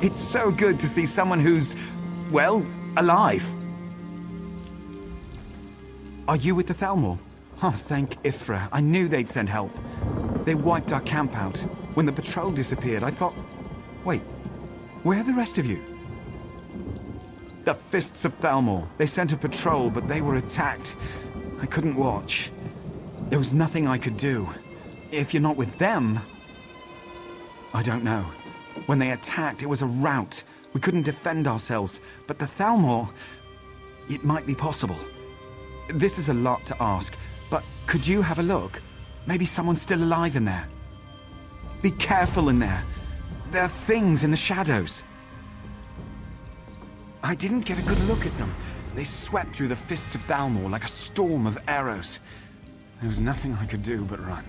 It's so good to see someone who's, well, alive. Are you with the Thalmor? Oh, thank Ifra. I knew they'd send help. They wiped our camp out. When the patrol disappeared, I thought... Wait, where are the rest of you? The Fists of Thalmor. They sent a patrol, but they were attacked. I couldn't watch. There was nothing I could do. If you're not with them... I don't know. When they attacked, it was a rout. We couldn't defend ourselves. But the Thalmor... It might be possible. This is a lot to ask, but could you have a look? Maybe someone's still alive in there. Be careful in there. There are things in the shadows. I didn't get a good look at them. They swept through the Fists of Thalmor like a storm of arrows. There was nothing I could do but run.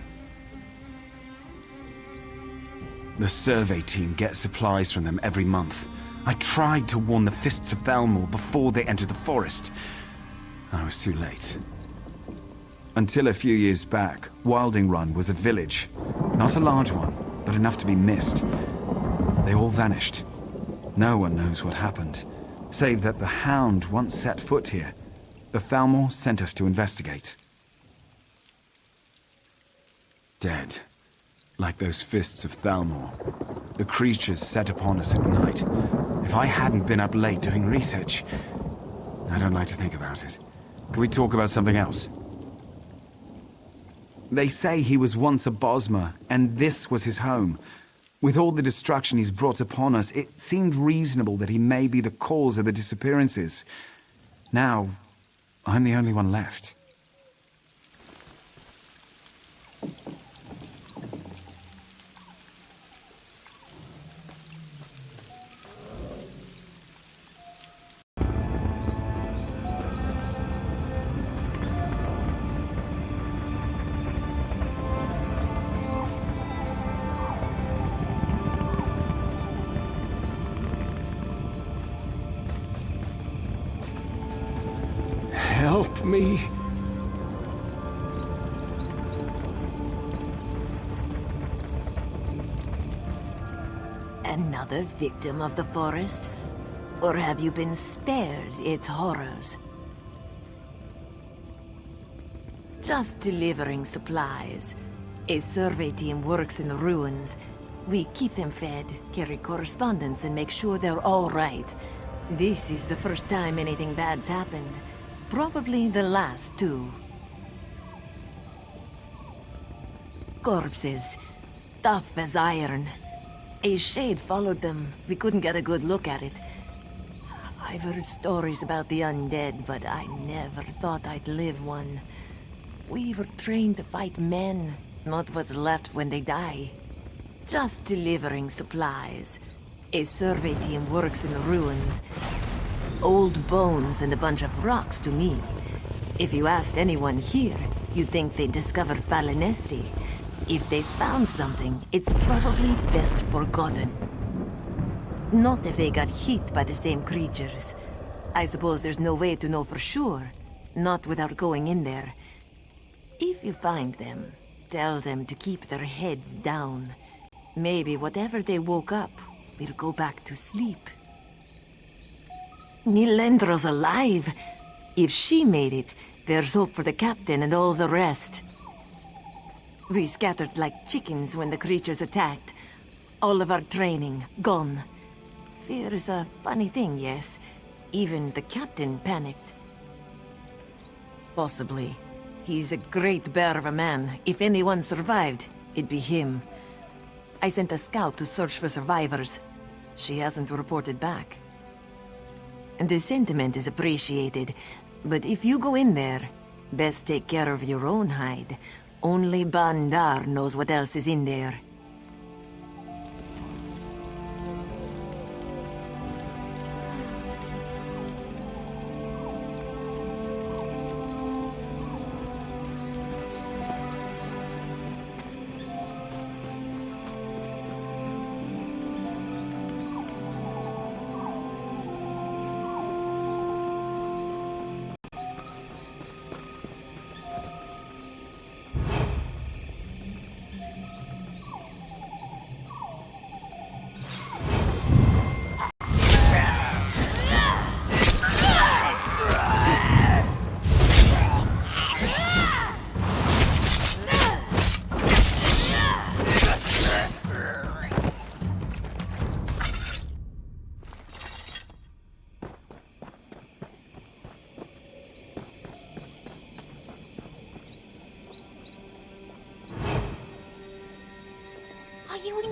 The survey team gets supplies from them every month. I tried to warn the Fists of Thalmor before they entered the forest. I was too late. Until a few years back, Wilding Run was a village. Not a large one, but enough to be missed. They all vanished. No one knows what happened, save that the Hound once set foot here. The Thalmor sent us to investigate. Dead. Like those Fists of Thalmor. The creatures set upon us at night. If I hadn't been up late doing research... I don't like to think about it. Can we talk about something else? They say he was once a Bosmer, and this was his home. With all the destruction he's brought upon us, it seemed reasonable that he may be the cause of the disappearances. Now, I'm the only one left. Help me. Another victim of the forest? Or have you been spared its horrors? Just delivering supplies. A survey team works in the ruins. We keep them fed, carry correspondence, and make sure they're all right. This is the first time anything bad's happened. Probably the last, too. Corpses. Tough as iron. A shade followed them. We couldn't get a good look at it. I've heard stories about the undead, but I never thought I'd live one. We were trained to fight men, not what's left when they die. Just delivering supplies. A survey team works in the ruins. Old bones and a bunch of rocks to me. If you asked anyone here, you'd think they'd discovered Falinesti. If they found something, it's probably best forgotten. Not if they got hit by the same creatures. I suppose there's no way to know for sure. Not without going in there. If you find them, tell them to keep their heads down. Maybe whatever they woke up will go back to sleep. Nilendra's alive. If she made it, there's hope for the captain and all the rest. We scattered like chickens when the creatures attacked. All of our training, gone. Fear is a funny thing, yes. Even the captain panicked. Possibly. He's a great bear of a man. If anyone survived, it'd be him. I sent a scout to search for survivors. She hasn't reported back. The sentiment is appreciated, but if you go in there, best take care of your own hide. Only Bandar knows what else is in there.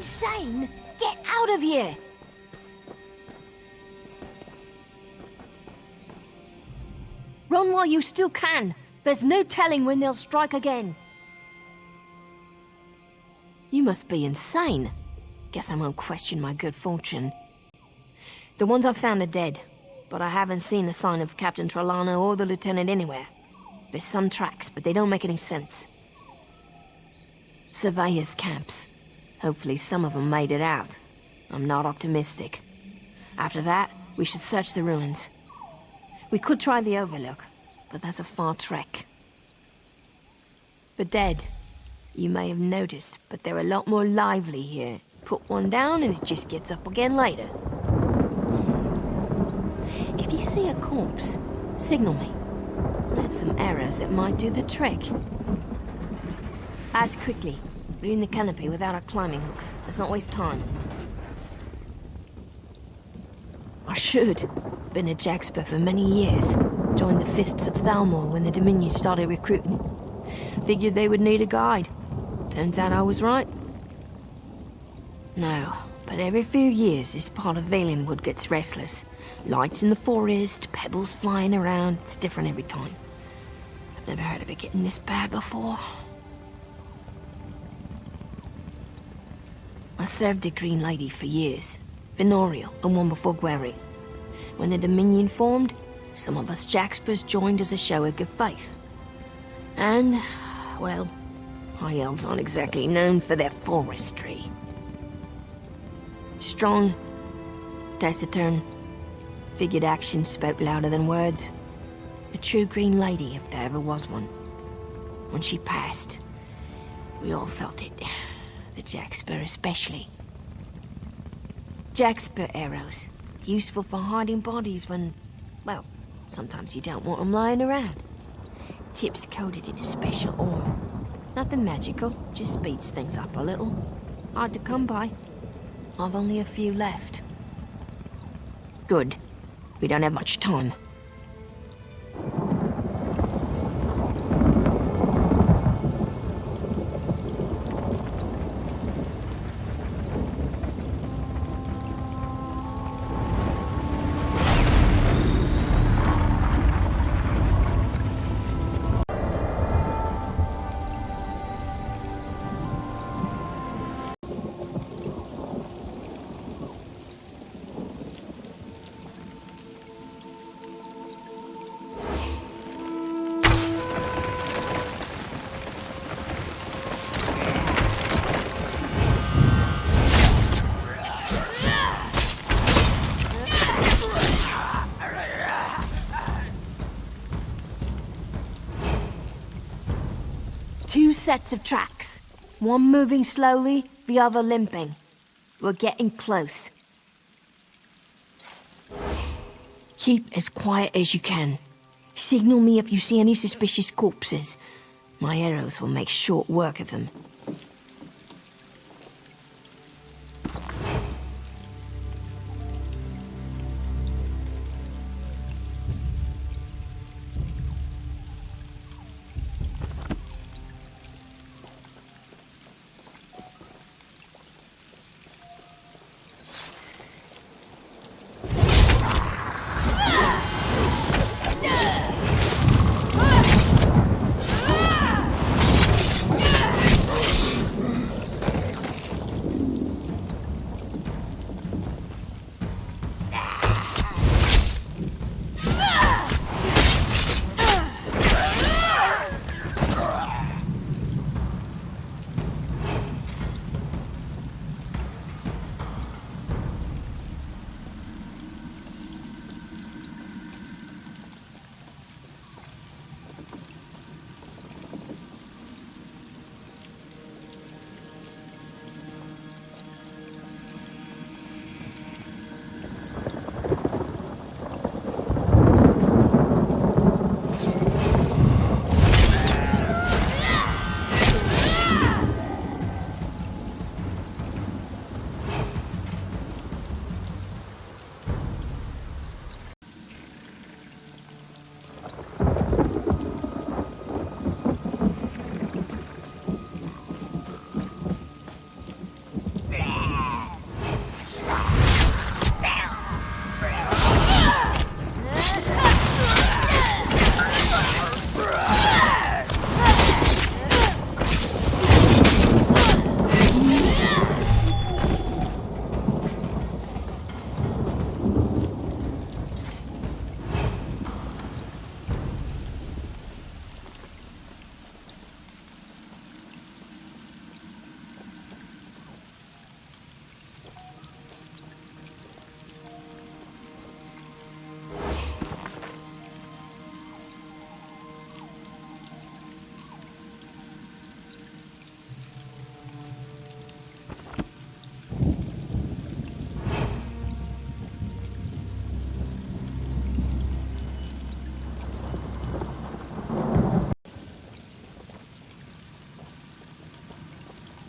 insane? Get out of here! Run while you still can. There's no telling when they'll strike again. You must be insane. Guess I won't question my good fortune. The ones I've found are dead, but I haven't seen a sign of Captain Trelawney or the Lieutenant anywhere. There's some tracks, but they don't make any sense. Surveyors' camps. Hopefully some of them made it out. I'm not optimistic. After that, we should search the ruins. We could try the Overlook, but that's a far trek. The dead. You may have noticed, but they're a lot more lively here. Put one down and it just gets up again later. If you see a corpse, signal me. I have some arrows that might do the trick. As quickly. We're in the canopy without our climbing hooks. Let's not waste time. I should. Been a Jaxper for many years. Joined the Fists of Thalmor when the Dominion started recruiting. Figured they would need a guide. Turns out I was right. No, but every few years this part of Valenwood gets restless. Lights in the forest, pebbles flying around. It's different every time. I've never heard of it getting this bad before. I served the Green Lady for years. Venorial and one before Guerry. When the Dominion formed, some of us Jaxpers joined as a show of good faith. And, well, High Elves aren't exactly known for their forestry. Strong, taciturn, figured actions spoke louder than words. A true Green Lady, if there ever was one. When she passed, we all felt it. The Jaxper especially. Jaxper arrows. Useful for hiding bodies when, well, sometimes you don't want them lying around. Tips coated in a special oil. Nothing magical, just speeds things up a little. Hard to come by. I've only a few left. Good. We don't have much time. Two sets of tracks. One moving slowly, the other limping. We're getting close. Keep as quiet as you can. Signal me if you see any suspicious corpses. My arrows will make short work of them.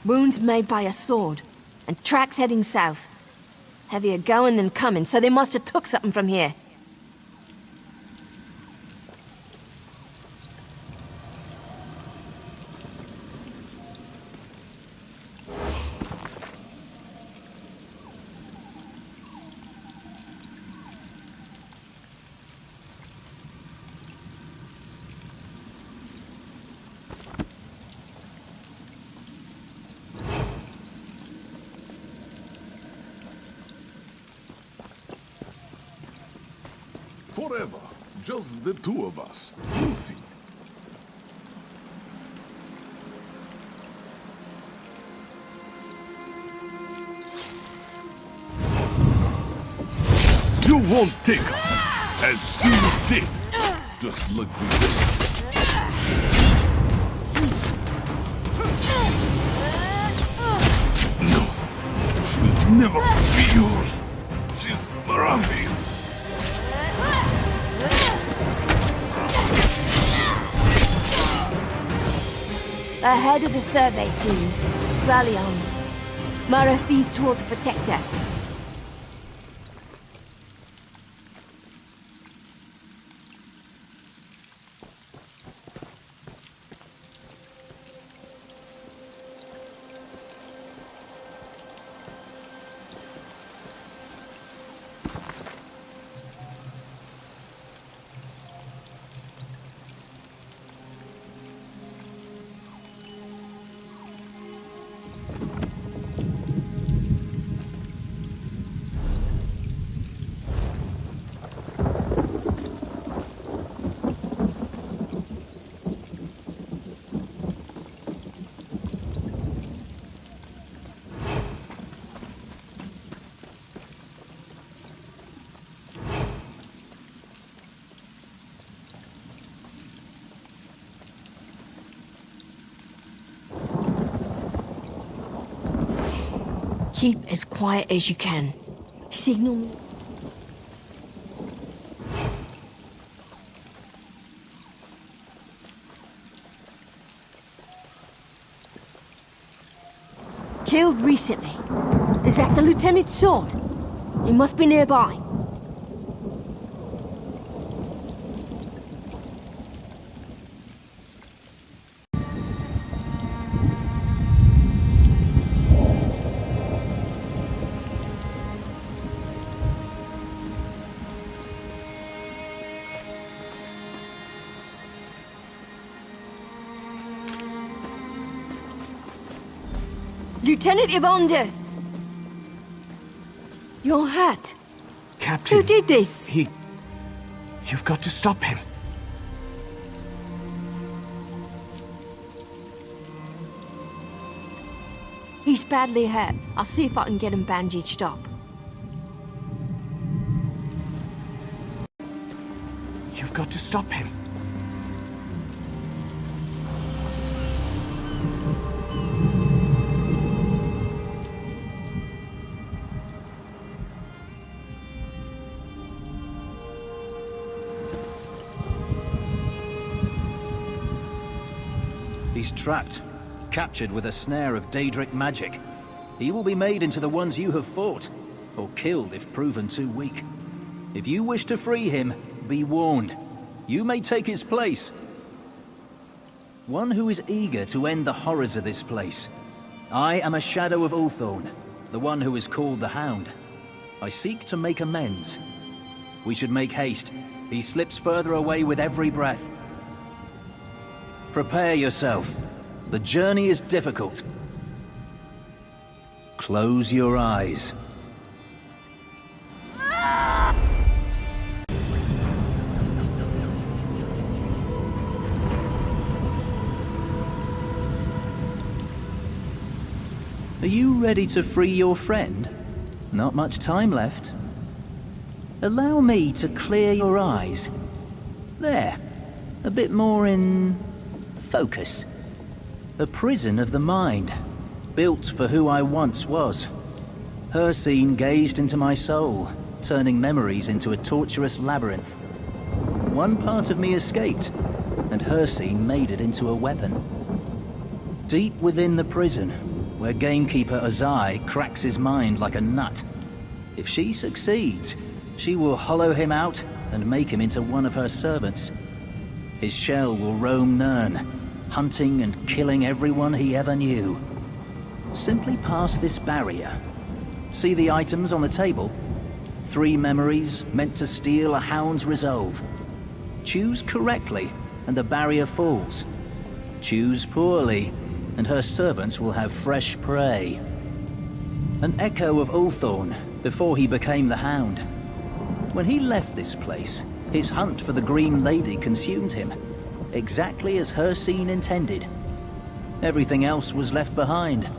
Wounds made by a sword, and tracks heading south. Heavier going than coming, so they must have took something from here. Forever. Just the two of us. You'll see. You won't take her. As soon as did. Just look with this. No. She'll never be yours. She's Marafi's. Ahead of the survey team. Rally on. Marafi swore to protect her. Keep as quiet as you can. Signal me. Killed recently. Is that the lieutenant's sword? He must be nearby. Lieutenant Evander! Your hat. Captain. Who did this? You've got to stop him. He's badly hurt. I'll see if I can get him bandaged up. You've got to stop him. He's trapped, captured with a snare of Daedric magic. He will be made into the ones you have fought, or killed if proven too weak. If you wish to free him, be warned. You may take his place. One who is eager to end the horrors of this place. I am a shadow of Ulthorn, the one who is called the Hound. I seek to make amends. We should make haste. He slips further away with every breath. Prepare yourself. The journey is difficult. Close your eyes. Are you ready to free your friend? Not much time left. Allow me to clear your eyes. There. A bit more in focus. A prison of the mind, built for who I once was. Hircine gazed into my soul, turning memories into a torturous labyrinth. One part of me escaped, and Hircine made it into a weapon. Deep within the prison, where gamekeeper Ozai cracks his mind like a nut. If she succeeds, she will hollow him out and make him into one of her servants. His shell will roam Nirn, hunting and killing everyone he ever knew. Simply pass this barrier. See the items on the table? 3 memories meant to steal a hound's resolve. Choose correctly, and the barrier falls. Choose poorly, and her servants will have fresh prey. An echo of Ulthorn before he became the Hound. When he left this place, his hunt for the Green Lady consumed him, exactly as Hircine intended. Everything else was left behind.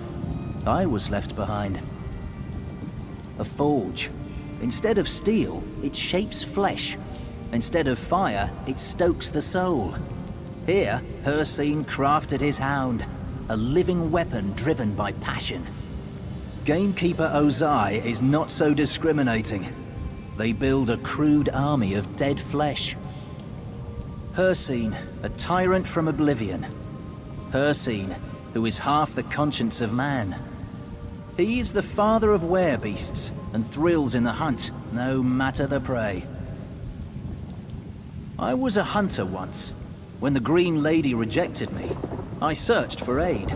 I was left behind. A forge. Instead of steel, it shapes flesh. Instead of fire, it stokes the soul. Here, Hircine crafted his hound, a living weapon driven by passion. Gamekeeper Ozai is not so discriminating. They build a crude army of dead flesh. Hircine, a tyrant from oblivion. Hircine, who is half the conscience of man. He is the father of werebeasts and thrills in the hunt, no matter the prey. I was a hunter once. When the Green Lady rejected me, I searched for aid.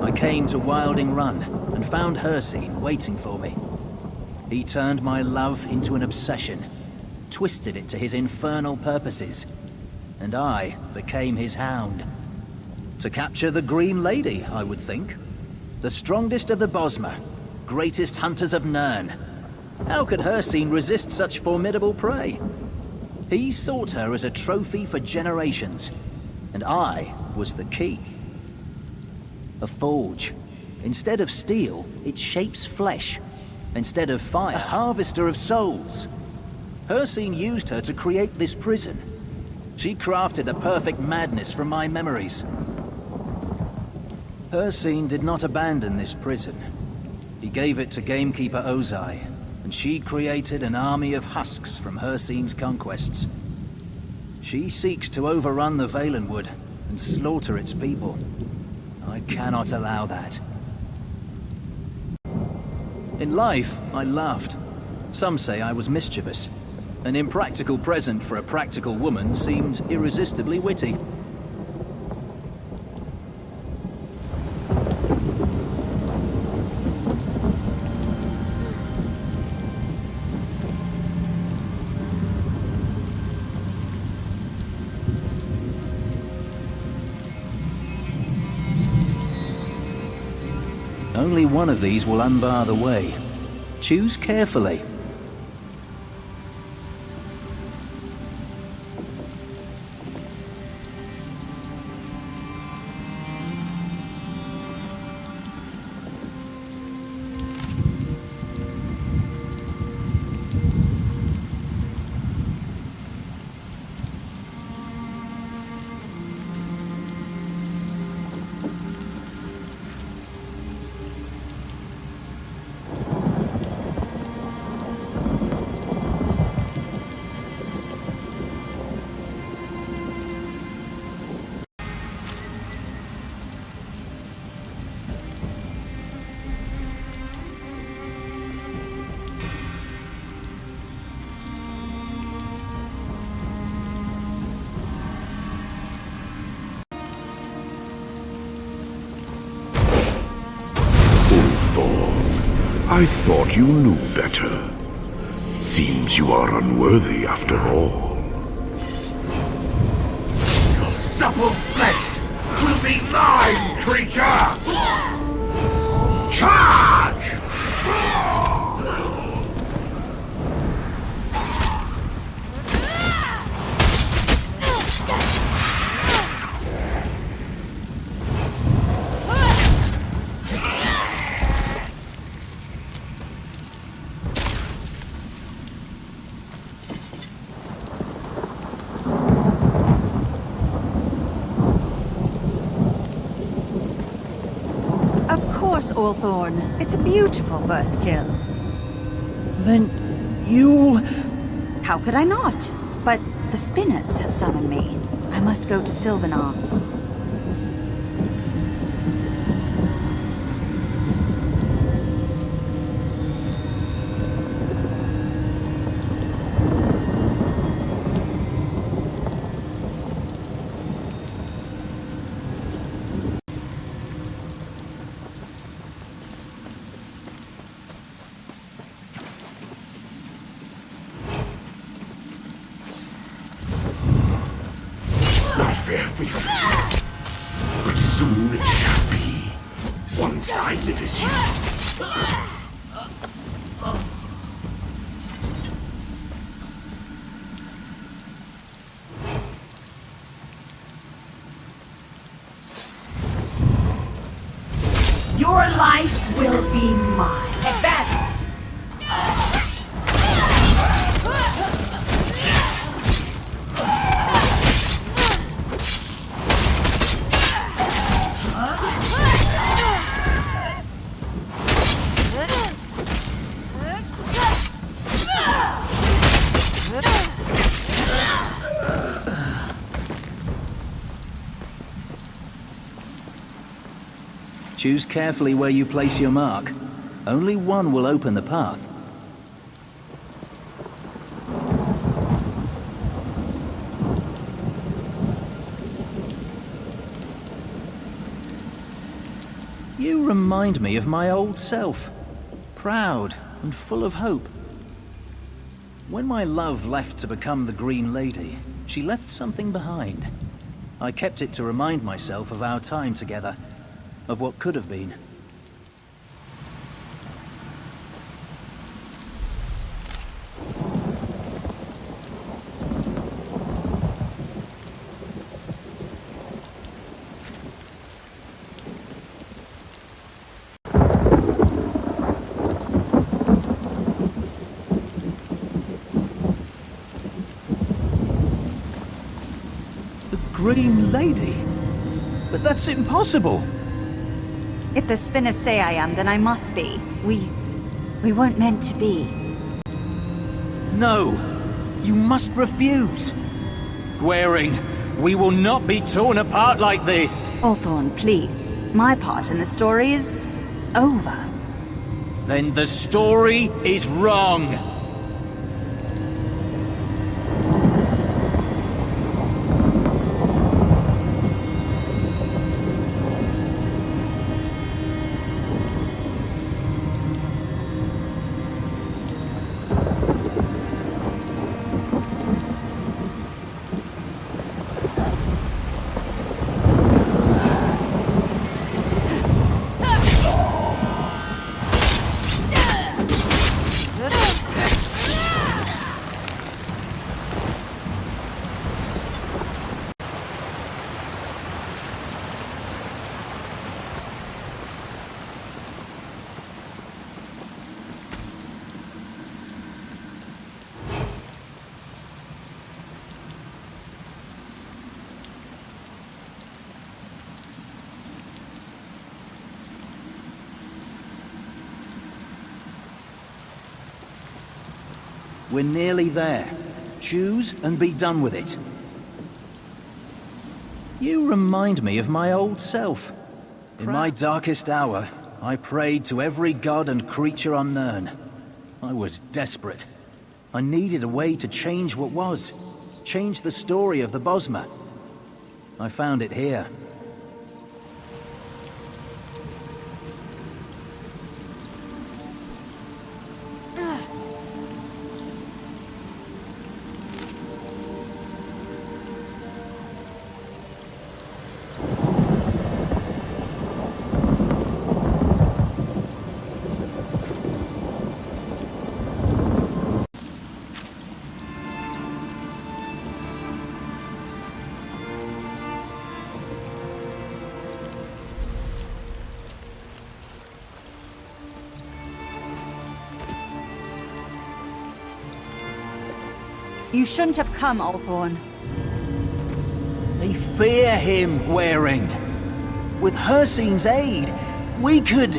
I came to Wilding Run and found Hircine waiting for me. He turned my love into an obsession, twisted it to his infernal purposes, and I became his hound. To capture the Green Lady, I would think. The strongest of the Bosmer, greatest hunters of Nirn. How could Hircine resist such formidable prey? He sought her as a trophy for generations, and I was the key. A forge. Instead of steel, it shapes flesh. Instead of fire, a harvester of souls. Hircine used her to create this prison. She crafted the perfect madness from my memories. Hircine did not abandon this prison. He gave it to Gamekeeper Ozai, and she created an army of husks from Hircine's conquests. She seeks to overrun the Valenwood and slaughter its people. I cannot allow that. In life, I laughed. Some say I was mischievous. An impractical present for a practical woman seemed irresistibly witty. Only one of these will unbar the way. Choose carefully. I thought you knew better. Seems you are unworthy after all. Your supple flesh will be mine, creature! Charge! Ulthorn. It's a beautiful first kill. Then you'll... How could I not? But the spinners have summoned me. I must go to Sylvanar. fear before. But soon it shall be, once I live as you. Your life will be mine. Advance! Choose carefully where you place your mark. Only one will open the path. You remind me of my old self. Proud and full of hope. When my love left to become the Green Lady, she left something behind. I kept it to remind myself of our time together. Of what could have been. The Green Lady? But that's impossible! If the spinners say I am, then I must be. We weren't meant to be. No! You must refuse! Gwaring, we will not be torn apart like this! Hawthorne, please. My part in the story is over. Then the story is wrong! We're nearly there. Choose and be done with it. You remind me of my old self. In my darkest hour, I prayed to every god and creature on Nirn. I was desperate. I needed a way to change what was. Change the story of the Bosmer. I found it here. You shouldn't have come, Hawthorne. They fear him, Gwaring. With Hircine's aid, we could...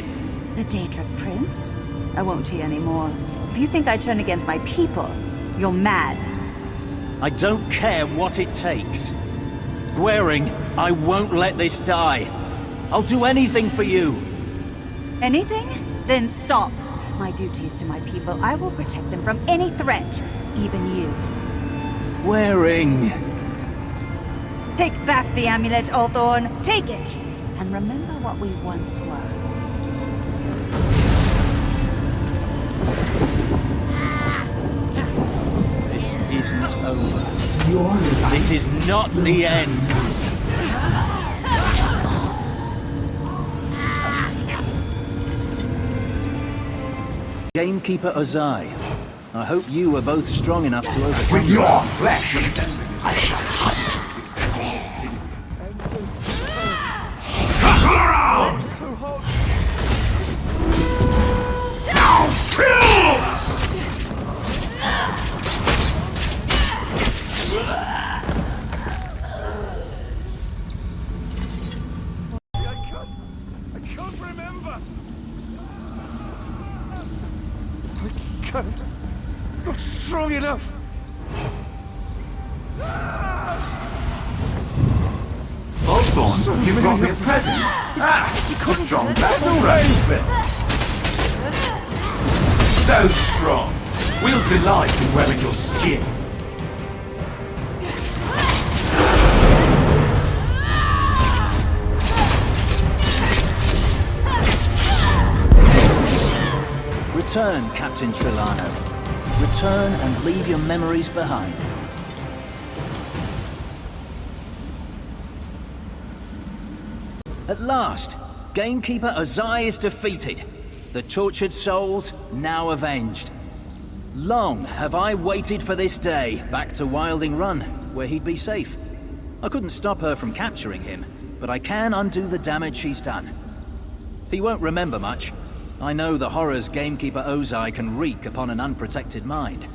The Daedric Prince? I won't hear any more. If you think I turn against my people, you're mad. I don't care what it takes. Gwaring, I won't let this die. I'll do anything for you. Anything? Then stop. My duty is to my people. I will protect them from any threat, even you. Gwaring. Take back the amulet, Hawthorne. Take it! And remember what we once were. This isn't over. Your life This is not the end. Gamekeeper Ozai, I hope you are both strong enough to overcome with your this. flesh, I shall hunt. Circle around! Now kill! I can't remember. I can't. Not strong enough. Osborne, you brought me a present. A strong vessel, right? So strong. We'll delight in wearing your skin. Return, Captain Trillano. Return and leave your memories behind. At last, Gamekeeper Ozai is defeated. The tortured souls now avenged. Long have I waited for this day, back to Wilding Run, where he'd be safe. I couldn't stop her from capturing him, but I can undo the damage she's done. He won't remember much. I know the horrors Gamekeeper Ozai can wreak upon an unprotected mind.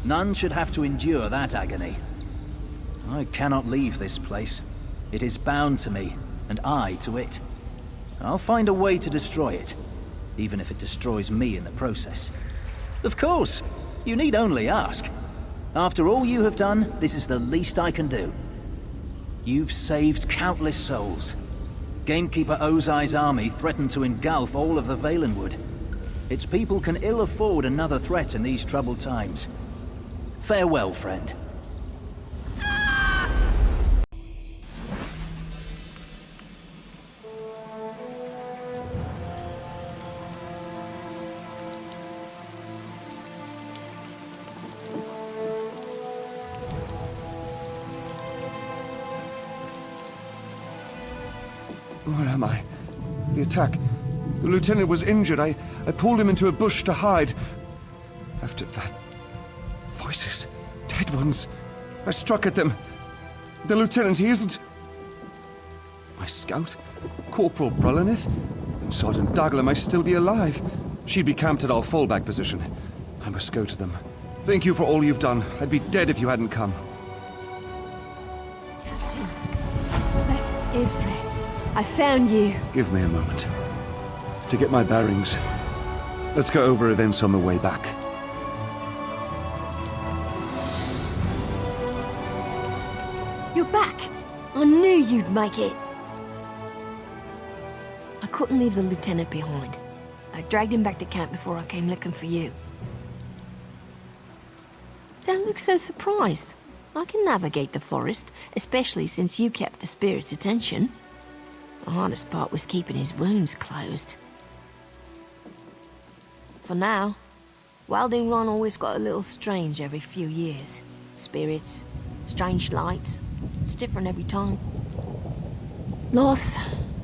None should have to endure that agony. I cannot leave this place. It is bound to me, and I to it. I'll find a way to destroy it, even if it destroys me in the process. Of course! You need only ask. After all you have done, this is the least I can do. You've saved countless souls. Gamekeeper Ozai's army threatened to engulf all of the Valenwood. Its people can ill afford another threat in these troubled times. Farewell, friend. Where am I? The attack. The lieutenant was injured. I pulled him into a bush to hide. After that... voices. Dead ones. I struck at them. The lieutenant, he isn't... My scout? Corporal Brulenith? And Sergeant Dagler might still be alive. She'd be camped at our fallback position. I must go to them. Thank you for all you've done. I'd be dead if you hadn't come. West Ivre. I found you. Give me a moment. To get my bearings. Let's go over events on the way back. You're back. I knew you'd make it. I couldn't leave the lieutenant behind. I dragged him back to camp before I came looking for you. Don't look so surprised. I can navigate the forest, especially since you kept the spirit's attention. The hardest part was keeping his wounds closed. For now, Wilding Run always got a little strange every few years. Spirits, strange lights. It's different every time. Loss,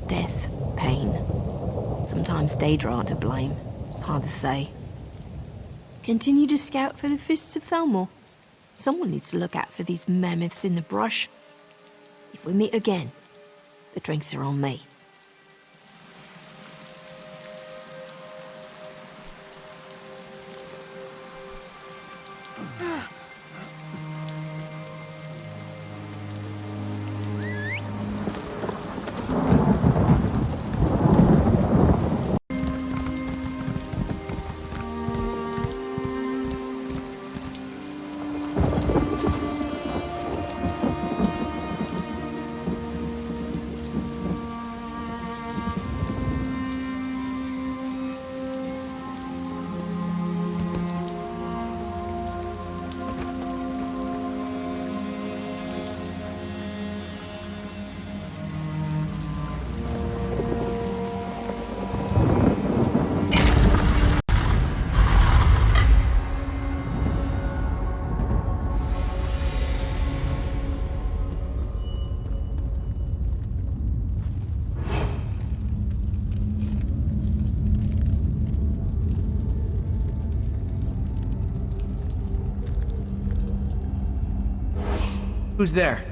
death, pain. Sometimes Daedra are to blame. It's hard to say. Continue to scout for the Fists of Thalmor. Someone needs to look out for these mammoths in the brush. If we meet again, the drinks are on me. Who's there?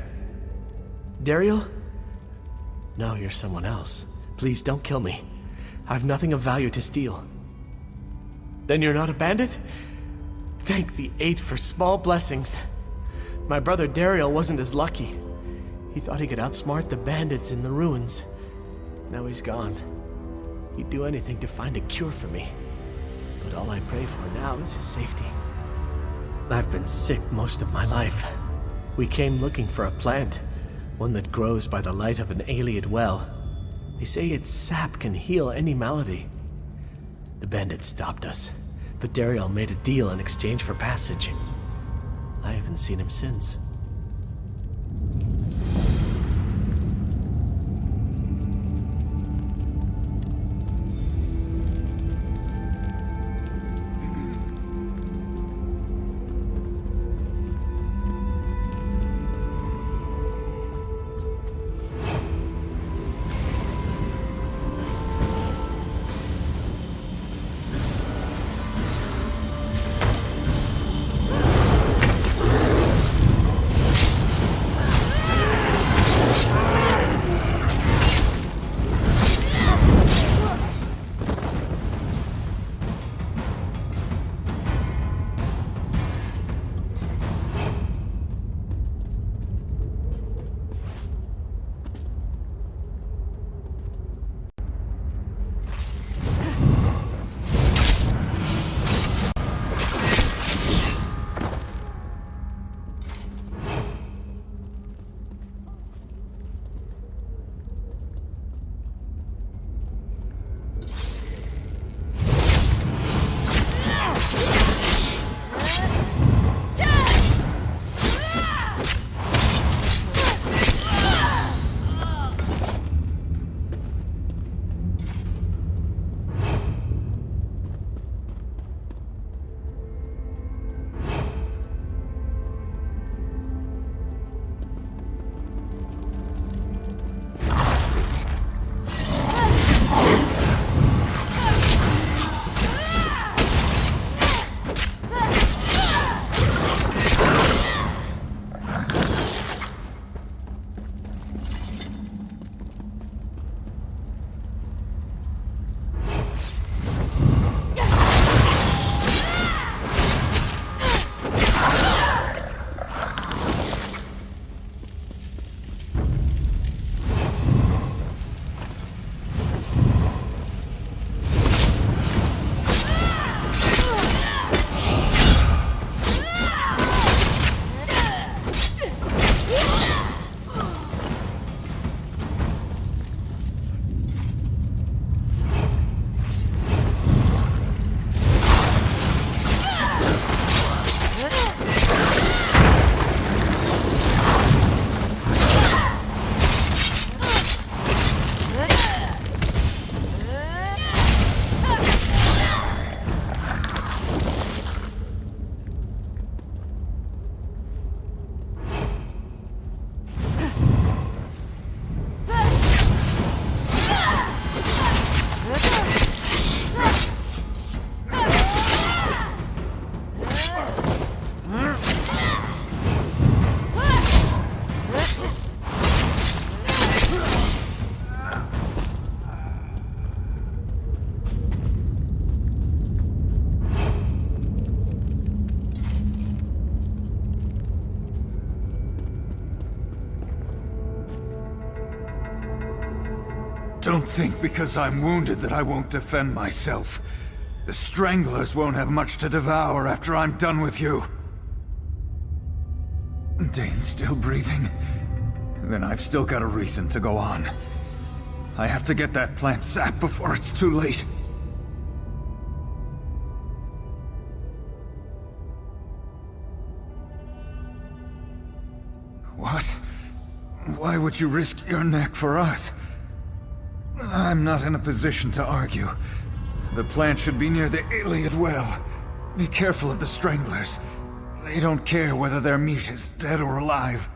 Daryl? No, you're someone else. Please don't kill me. I've nothing of value to steal. Then you're not a bandit? Thank the Eight for small blessings. My brother Daryl wasn't as lucky. He thought he could outsmart the bandits in the ruins. Now he's gone. He'd do anything to find a cure for me. But all I pray for now is his safety. I've been sick most of my life. We came looking for a plant, one that grows by the light of an Ayleid well. They say its sap can heal any malady. The bandits stopped us, but Daryl made a deal in exchange for passage. I haven't seen him since. Don't think because I'm wounded that I won't defend myself. The Stranglers won't have much to devour after I'm done with you. Dane's still breathing? Then I've still got a reason to go on. I have to get that plant sap before it's too late. What? Why would you risk your neck for us? I'm not in a position to argue. The plant should be near the Ayleid well. Be careful of the Stranglers. They don't care whether their meat is dead or alive.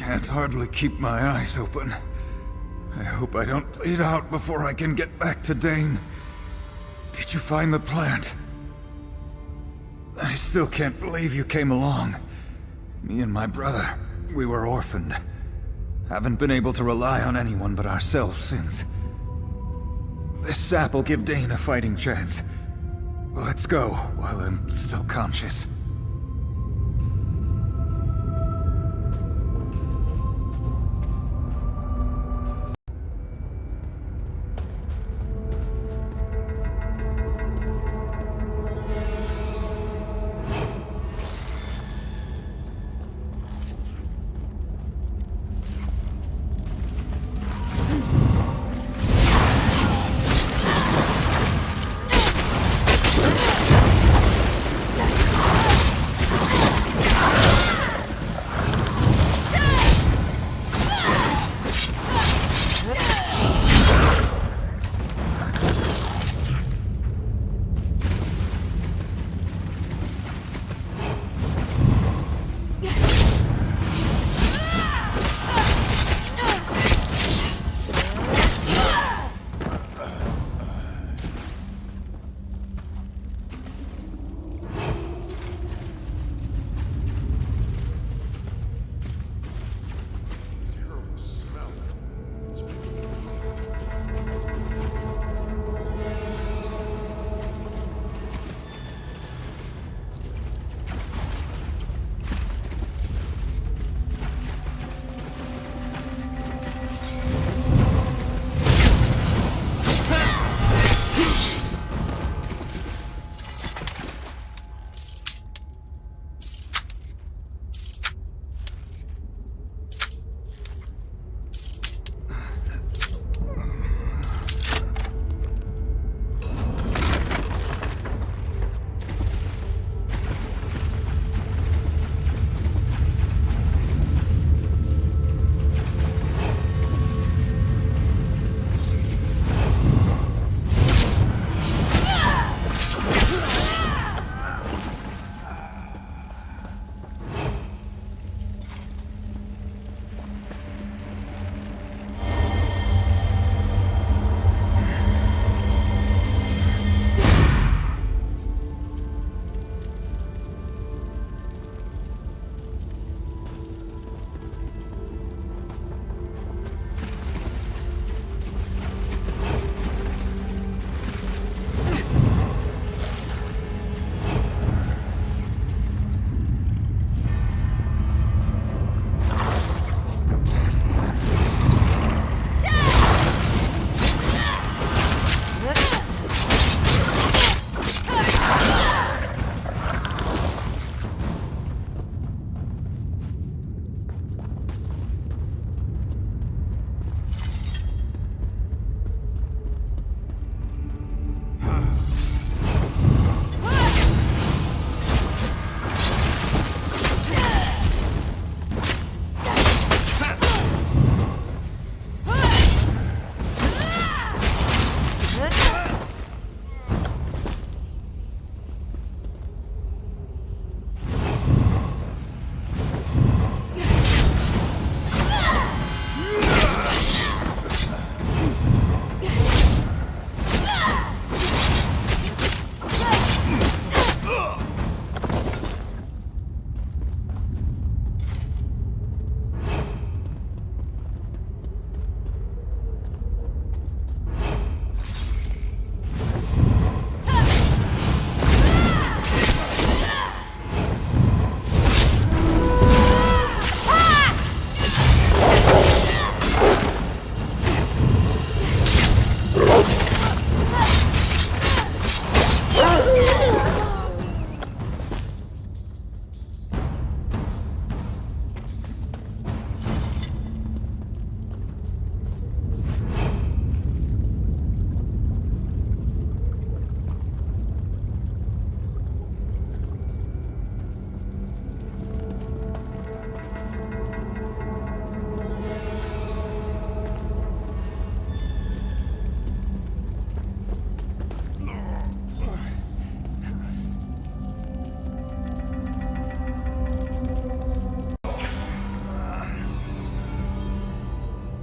can't hardly keep my eyes open. I hope I don't bleed out before I can get back to Dane. Did you find the plant? I still can't believe you came along. Me and my brother, we were orphaned. Haven't been able to rely on anyone but ourselves since. This sap will give Dane a fighting chance. Let's go while I'm still conscious.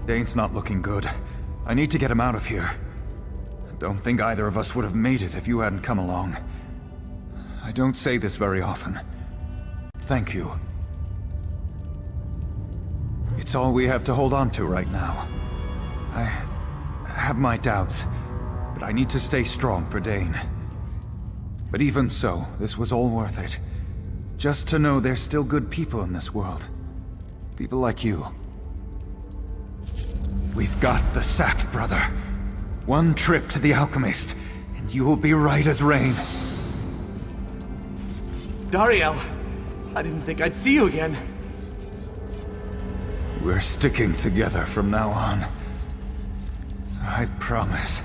Dane's not looking good. I need to get him out of here. Don't think either of us would have made it if you hadn't come along. I don't say this very often. Thank you. It's all we have to hold on to right now. I have my doubts, but I need to stay strong for Dane. But even so, this was all worth it. Just to know there's still good people in this world. People like you. We've got the sap, brother. One trip to the Alchemist, and you will be right as rain. Dariel! I didn't think I'd see you again. We're sticking together from now on. I promise.